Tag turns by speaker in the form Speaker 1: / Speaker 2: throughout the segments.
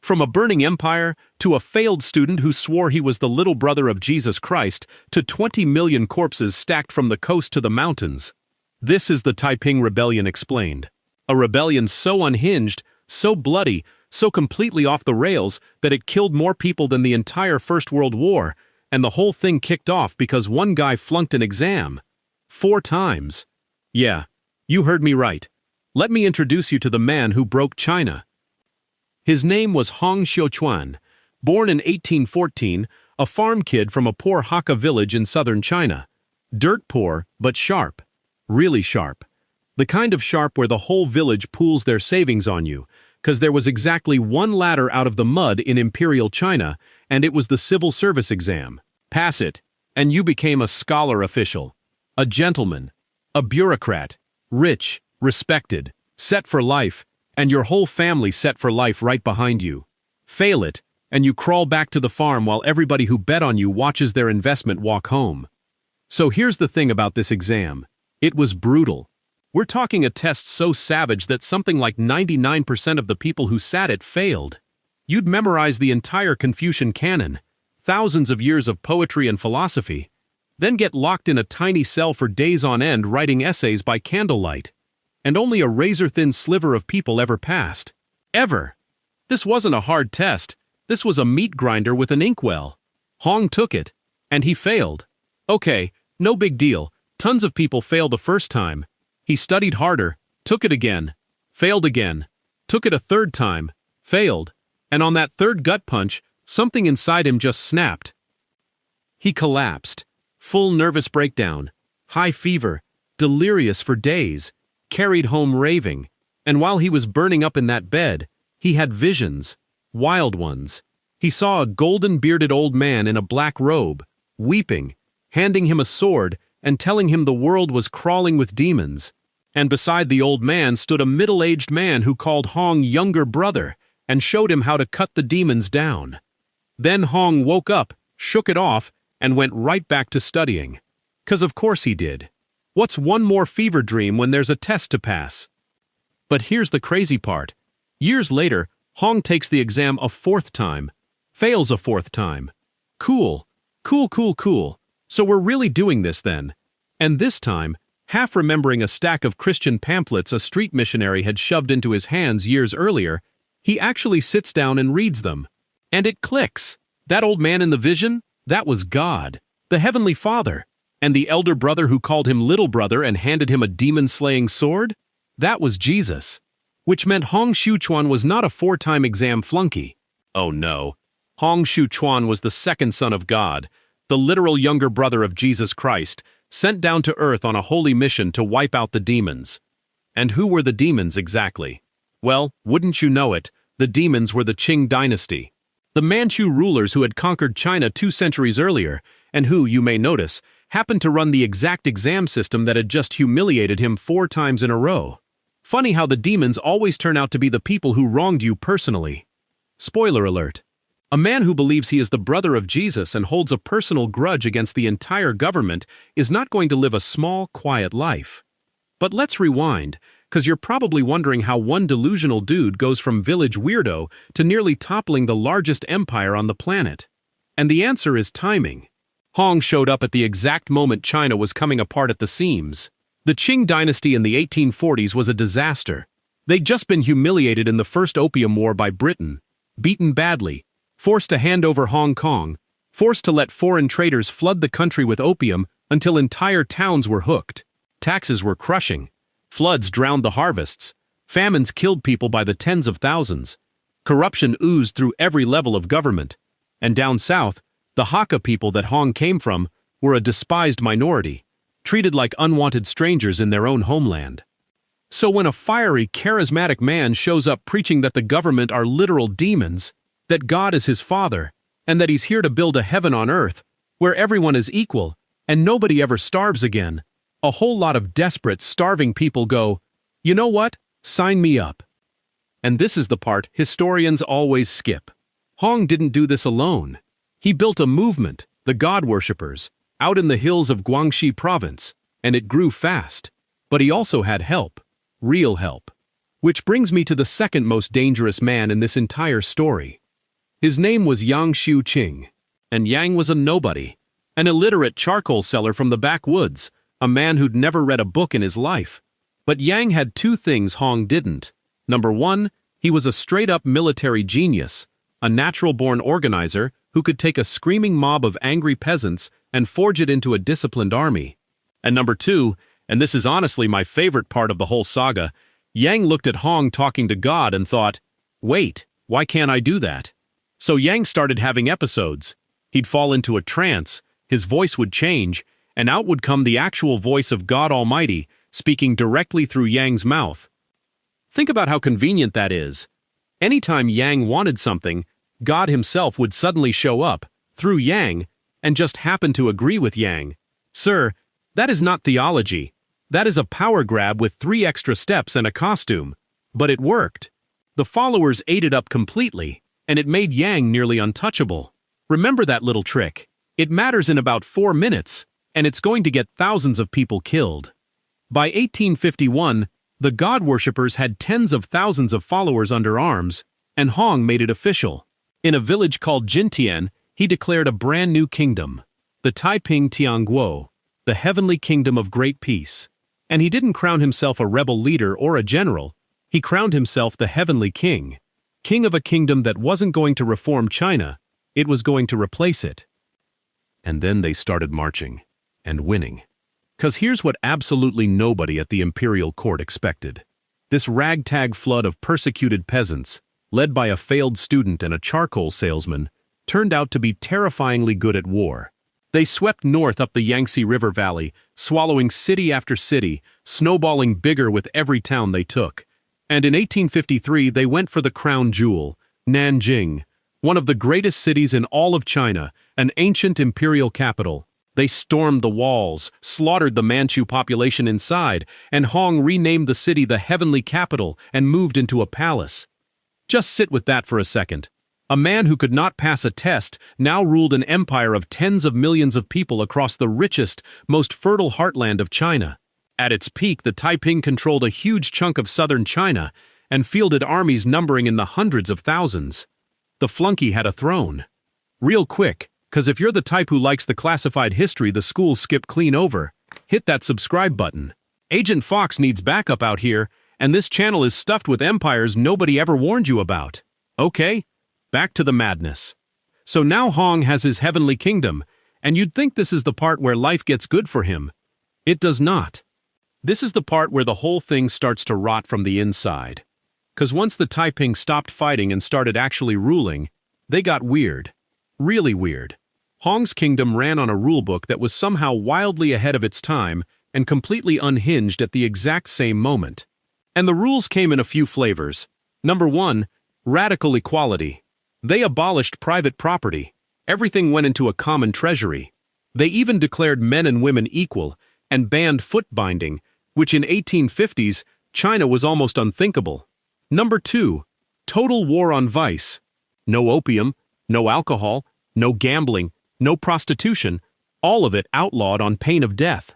Speaker 1: From a burning empire, to a failed student who swore he was the little brother of Jesus Christ, to 20 million corpses stacked from the coast to the mountains. This is the Taiping Rebellion explained. A rebellion so unhinged, so bloody, so completely off the rails that it killed more people than the entire First World War, and the whole thing kicked off because one guy flunked an exam. 4 times. Yeah, you heard me right. Let me introduce you to the man who broke China. His name was Hong Xiuquan, born in 1814, a farm kid from a poor Hakka village in southern China. Dirt poor, but sharp. Really sharp. The kind of sharp where the whole village pools their savings on you, because there was exactly one ladder out of the mud in Imperial China, and it was the civil service exam. Pass it, and you became a scholar official, a gentleman, a bureaucrat, rich, respected, set for life, and your whole family set for life right behind you. Fail it, and you crawl back to the farm while everybody who bet on you watches their investment walk home. So here's the thing about this exam. It was brutal. We're talking a test so savage that something like 99% of the people who sat it failed. You'd memorize the entire Confucian canon, thousands of years of poetry and philosophy, then get locked in a tiny cell for days on end writing essays by candlelight. And only a razor-thin sliver of people ever passed. Ever. This wasn't a hard test. This was a meat grinder with an inkwell. Hong took it, and he failed. Okay, no big deal. Tons of people fail the first time. He studied harder, took it again, failed again, took it a third time, failed, and on that third gut punch, something inside him just snapped. He collapsed. Full nervous breakdown, high fever, delirious for days, carried home raving, and while he was burning up in that bed, he had visions, wild ones. He saw a golden-bearded old man in a black robe, weeping, handing him a sword and telling him the world was crawling with demons. And beside the old man stood a middle-aged man who called Hong younger brother and showed him how to cut the demons down. Then Hong woke up, shook it off, and went right back to studying. 'Cause of course he did. What's one more fever dream when there's a test to pass? But here's the crazy part. Years later, Hong takes the exam a 4th time, fails a 4th time. Cool. Cool, cool, cool. So we're really doing this then. And this time, half remembering a stack of Christian pamphlets a street missionary had shoved into his hands years earlier, he actually sits down and reads them. And it clicks. That old man in the vision? That was God, the Heavenly Father. And the elder brother who called him little brother and handed him a demon-slaying sword? That was Jesus. Which meant Hong Xiuquan was not a 4-time exam flunky. Oh no. Hong Xiuquan was the second son of God, the literal younger brother of Jesus Christ, sent down to earth on a holy mission to wipe out the demons. And who were the demons exactly? Well, wouldn't you know it, the demons were the Qing Dynasty. The Manchu rulers who had conquered China 2 centuries earlier, and who, you may notice, happened to run the exact exam system that had just humiliated him 4 times in a row. Funny how the demons always turn out to be the people who wronged you personally. Spoiler alert. A man who believes he is the brother of Jesus and holds a personal grudge against the entire government is not going to live a small, quiet life. But let's rewind, because you're probably wondering how one delusional dude goes from village weirdo to nearly toppling the largest empire on the planet. And the answer is timing. Hong showed up at the exact moment China was coming apart at the seams. The Qing dynasty in the 1840s was a disaster. They'd just been humiliated in the First Opium War by Britain, beaten badly, forced to hand over Hong Kong, forced to let foreign traders flood the country with opium until entire towns were hooked. Taxes were crushing. Floods drowned the harvests. Famines killed people by the tens of thousands. Corruption oozed through every level of government. And down south, the Hakka people that Hong came from were a despised minority, treated like unwanted strangers in their own homeland. So when a fiery, charismatic man shows up preaching that the government are literal demons, that God is his father, and that he's here to build a heaven on earth, where everyone is equal, and nobody ever starves again, a whole lot of desperate, starving people go, you know what? Sign me up. And this is the part historians always skip. Hong didn't do this alone. He built a movement, the God Worshippers, out in the hills of Guangxi province, and it grew fast. But he also had help, real help. Which brings me to the second most dangerous man in this entire story. His name was Xiuqing, and Yang was a nobody, an illiterate charcoal seller from the backwoods, a man who'd never read a book in his life. But Yang had two things Hong didn't. Number one, he was a straight-up military genius, a natural-born organizer who could take a screaming mob of angry peasants and forge it into a disciplined army. And number two, and this is honestly my favorite part of the whole saga, Yang looked at Hong talking to God and thought, wait, why can't I do that? So Yang started having episodes. He'd fall into a trance, his voice would change, and out would come the actual voice of God Almighty, speaking directly through Yang's mouth. Think about how convenient that is. Anytime Yang wanted something, God himself would suddenly show up, through Yang, and just happen to agree with Yang. Sir, that is not theology. That is a power grab with 3 extra steps and a costume. But it worked. The followers ate it up completely, and it made Yang nearly untouchable. Remember that little trick. It matters in about 4 minutes, and it's going to get thousands of people killed. By 1851, the God worshippers had tens of thousands of followers under arms, and Hong made it official. In a village called Jintian, he declared a brand new kingdom, the Taiping Rebellion, the heavenly kingdom of great peace. And he didn't crown himself a rebel leader or a general, he crowned himself the heavenly king, king of a kingdom that wasn't going to reform China, it was going to replace it. And then they started marching, and winning. 'Cause here's what absolutely nobody at the imperial court expected. This ragtag flood of persecuted peasants, led by a failed student and a charcoal salesman, turned out to be terrifyingly good at war. They swept north up the Yangtze River Valley, swallowing city after city, snowballing bigger with every town they took. And in 1853 they went for the crown jewel, Nanjing, one of the greatest cities in all of China, an ancient imperial capital. They stormed the walls, slaughtered the Manchu population inside, and Hong renamed the city the heavenly capital and moved into a palace. Just sit with that for a second. A man who could not pass a test now ruled an empire of tens of millions of people across the richest, most fertile heartland of China. At its peak, the Taiping controlled a huge chunk of southern China and fielded armies numbering in the hundreds of thousands. The flunky had a throne. Real quick, 'cause if you're the type who likes the classified history the schools skip clean over, hit that subscribe button. Agent Fox needs backup out here, and this channel is stuffed with empires nobody ever warned you about. Okay? Back to the madness. So now Hong has his heavenly kingdom, and you'd think this is the part where life gets good for him. It does not. This is the part where the whole thing starts to rot from the inside. 'Cause once the Taiping stopped fighting and started actually ruling, they got weird. Really weird. Hong's kingdom ran on a rulebook that was somehow wildly ahead of its time and completely unhinged at the exact same moment. And the rules came in a few flavors. Number 1, radical equality. They abolished private property. Everything went into a common treasury. They even declared men and women equal and banned foot binding, which in 1850s, China was almost unthinkable. Number 2, total war on vice. No opium, no alcohol, no gambling, no prostitution, all of it outlawed on pain of death.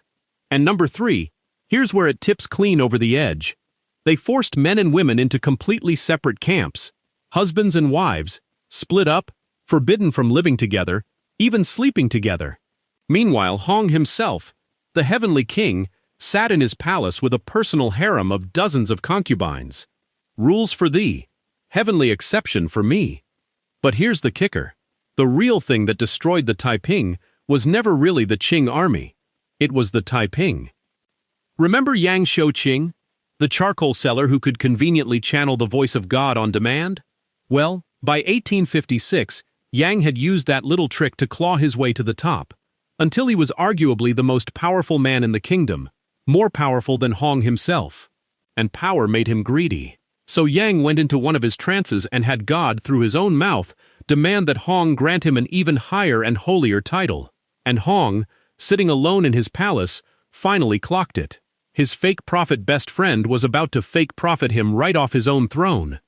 Speaker 1: And number 3, here's where it tips clean over the edge. They forced men and women into completely separate camps. Husbands and wives, split up, forbidden from living together, even sleeping together. Meanwhile, Hong himself, the heavenly king, sat in his palace with a personal harem of dozens of concubines. Rules for thee, heavenly exception for me. But here's the kicker. The real thing that destroyed the Taiping was never really the Qing army. It was the Taiping. Remember Yang Xiuqing, the charcoal seller who could conveniently channel the voice of God on demand? Well, by 1856, Yang had used that little trick to claw his way to the top, until he was arguably the most powerful man in the kingdom, more powerful than Hong himself. And power made him greedy. So Yang went into one of his trances and had God, through his own mouth, demand that Hong grant him an even higher and holier title. And Hong, sitting alone in his palace, finally clocked it. His fake prophet best friend was about to fake prophet him right off his own throne.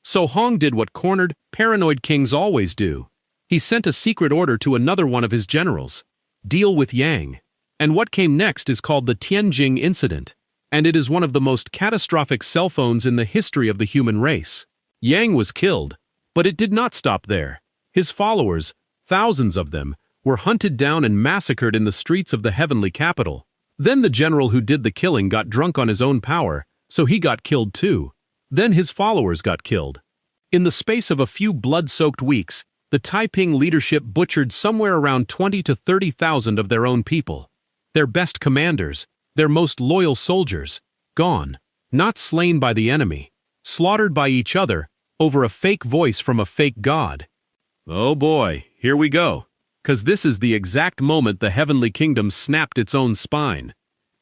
Speaker 1: So Hong did what cornered, paranoid kings always do. He sent a secret order to another one of his generals. Deal with Yang. And what came next is called the Tianjing incident. and it is one of the most catastrophic cell phones in the history of the human race. Yang was killed, but it did not stop there. His followers, thousands of them, were hunted down and massacred in the streets of the heavenly capital. Then the general who did the killing got drunk on his own power, so he got killed too. Then his followers got killed. In the space of a few blood-soaked weeks, the Taiping leadership butchered somewhere around 20 to 30,000 of their own people. Their best commanders, their most loyal soldiers, gone, not slain by the enemy, slaughtered by each other over a fake voice from a fake god. Oh boy, here we go. 'Cause this is the exact moment the heavenly kingdom snapped its own spine.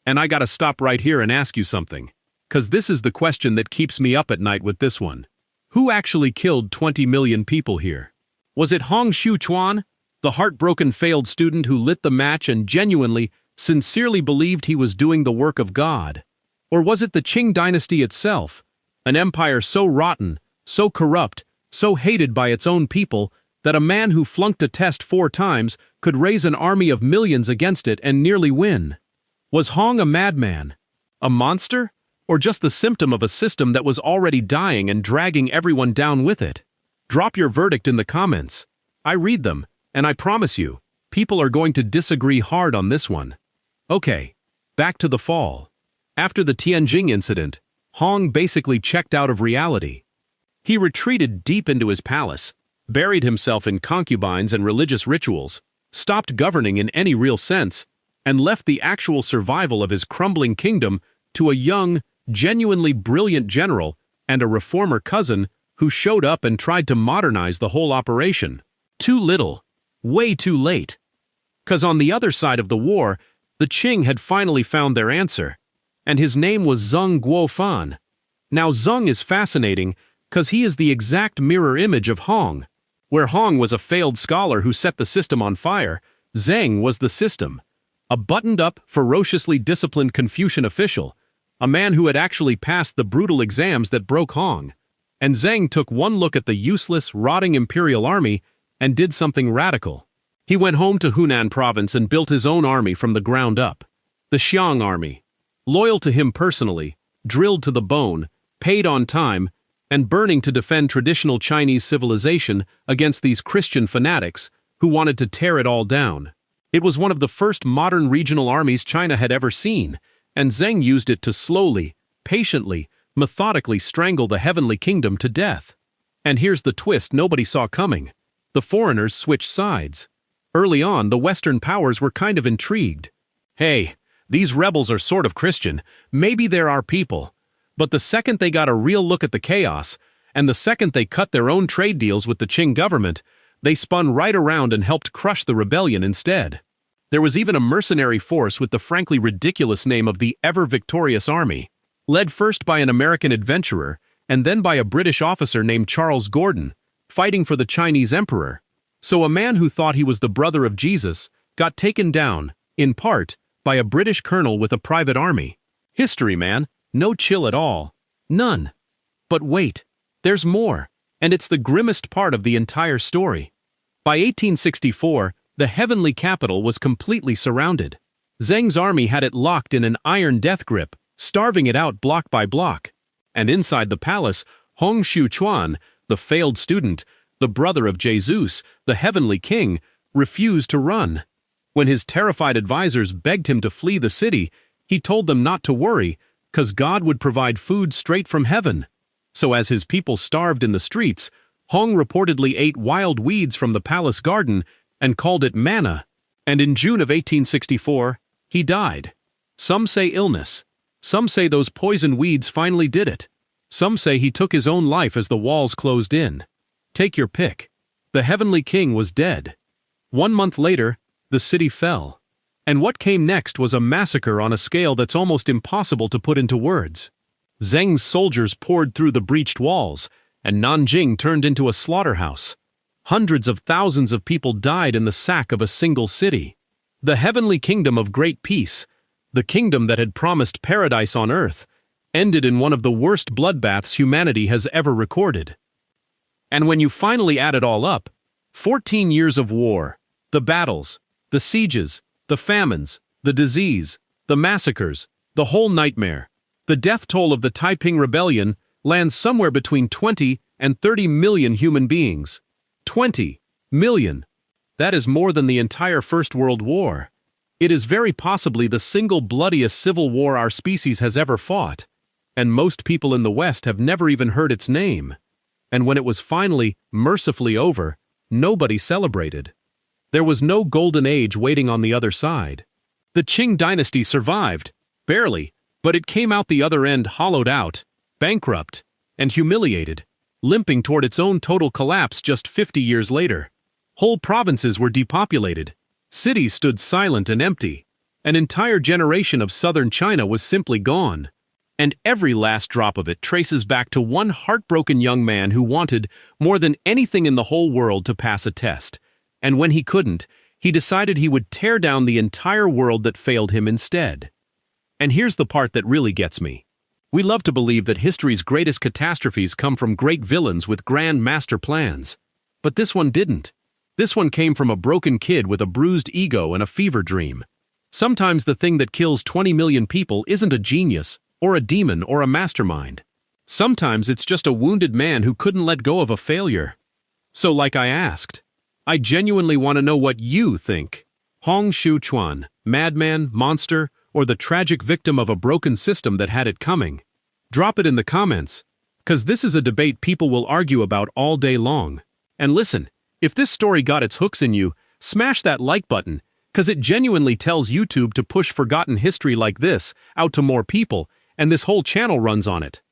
Speaker 1: And I gotta stop right here and ask you something. 'Cause this is the question that keeps me up at night with this one. Who actually killed 20 million people here? Was it Hong Xiuquan, the heartbroken failed student who lit the match and genuinely, sincerely believed he was doing the work of God? Or was it the Qing dynasty itself, an empire so rotten, so corrupt, so hated by its own people, that a man who flunked a test 4 times could raise an army of millions against it and nearly win? Was Hong a madman? A monster? Or just the symptom of a system that was already dying and dragging everyone down with it? Drop your verdict in the comments. I read them, and I promise you, people are going to disagree hard on this one. Okay, back to the fall. After the Tianjing incident, Hong basically checked out of reality. He retreated deep into his palace, buried himself in concubines and religious rituals, stopped governing in any real sense, and left the actual survival of his crumbling kingdom to a young, genuinely brilliant general and a reformer cousin who showed up and tried to modernize the whole operation. Too little, way too late. 'Cause on the other side of the war, the Qing had finally found their answer, and his name was Zeng Guofan. Now Zeng is fascinating 'cause he is the exact mirror image of Hong. Where Hong was a failed scholar who set the system on fire, Zeng was the system. A buttoned-up, ferociously disciplined Confucian official, a man who had actually passed the brutal exams that broke Hong. And Zeng took one look at the useless, rotting imperial army and did something radical. He went home to Hunan province and built his own army from the ground up. The Xiang army. Loyal to him personally, drilled to the bone, paid on time, and burning to defend traditional Chinese civilization against these Christian fanatics who wanted to tear it all down. It was one of the first modern regional armies China had ever seen, and Zeng used it to slowly, patiently, methodically strangle the heavenly kingdom to death. And here's the twist nobody saw coming. The foreigners switched sides. Early on, the Western powers were kind of intrigued. Hey, these rebels are sort of Christian, maybe they're our people. But the second they got a real look at the chaos, and the second they cut their own trade deals with the Qing government, they spun right around and helped crush the rebellion instead. There was even a mercenary force with the frankly ridiculous name of the ever-victorious army, led first by an American adventurer and then by a British officer named Charles Gordon, fighting for the Chinese emperor. So a man who thought he was the brother of Jesus got taken down, in part, by a British colonel with a private army. History, man. No chill at all. None. But wait, there's more, and it's the grimmest part of the entire story. By 1864, the heavenly capital was completely surrounded. Zeng's army had it locked in an iron death grip, starving it out block by block. And inside the palace, Hong Xiuquan, the failed student, the brother of Jesus, the heavenly king, refused to run. When his terrified advisors begged him to flee the city, he told them not to worry, 'cause God would provide food straight from heaven. So as his people starved in the streets, Hong reportedly ate wild weeds from the palace garden and called it manna. And in June of 1864, he died. Some say illness. Some say those poison weeds finally did it. Some say he took his own life as the walls closed in. Take your pick. The heavenly king was dead. 1 month later, the city fell. And what came next was a massacre on a scale that's almost impossible to put into words. Zeng's soldiers poured through the breached walls, and Nanjing turned into a slaughterhouse. Hundreds of thousands of people died in the sack of a single city. The heavenly kingdom of great peace, the kingdom that had promised paradise on earth, ended in one of the worst bloodbaths humanity has ever recorded. And when you finally add it all up, 14 years of war, the battles, the sieges, the famines, the disease, the massacres, the whole nightmare, The death toll of the Taiping Rebellion lands somewhere between 20 and 30 million human beings. 20 million. That is more than the entire First World War. It is very possibly the single bloodiest civil war our species has ever fought, and most people in the West have never even heard its name. And when it was finally, mercifully over, nobody celebrated. There was no golden age waiting on the other side. The Qing dynasty survived, barely, but it came out the other end hollowed out, bankrupt, and humiliated, limping toward its own total collapse just 50 years later. Whole provinces were depopulated. Cities stood silent and empty. An entire generation of southern China was simply gone. And every last drop of it traces back to one heartbroken young man who wanted, more than anything in the whole world, to pass a test. And when he couldn't, he decided he would tear down the entire world that failed him instead. And here's the part that really gets me. We love to believe that history's greatest catastrophes come from great villains with grand master plans. But this one didn't. This one came from a broken kid with a bruised ego and a fever dream. Sometimes the thing that kills 20 million people isn't a genius, or a demon, or a mastermind. Sometimes it's just a wounded man who couldn't let go of a failure. So like I asked, I genuinely want to know what you think. Hong Xiuquan, madman, monster, or the tragic victim of a broken system that had it coming? Drop it in the comments, 'cause this is a debate people will argue about all day long. And listen, if this story got its hooks in you, smash that like button, 'cause it genuinely tells YouTube to push forgotten history like this out to more people, and this whole channel runs on it.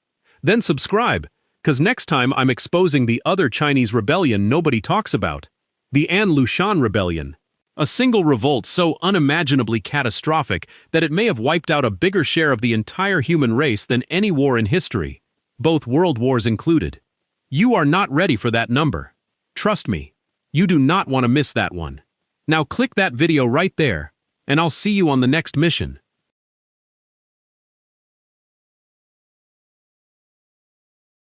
Speaker 1: Then subscribe, 'cause next time I'm exposing the other Chinese rebellion nobody talks about, the Lushan Rebellion. A single revolt so unimaginably catastrophic that it may have wiped out a bigger share of the entire human race than any war in history, both world wars included. You are not ready for that number. Trust me, you do not want to miss that one. Now click that video right there, and I'll see you on the next mission.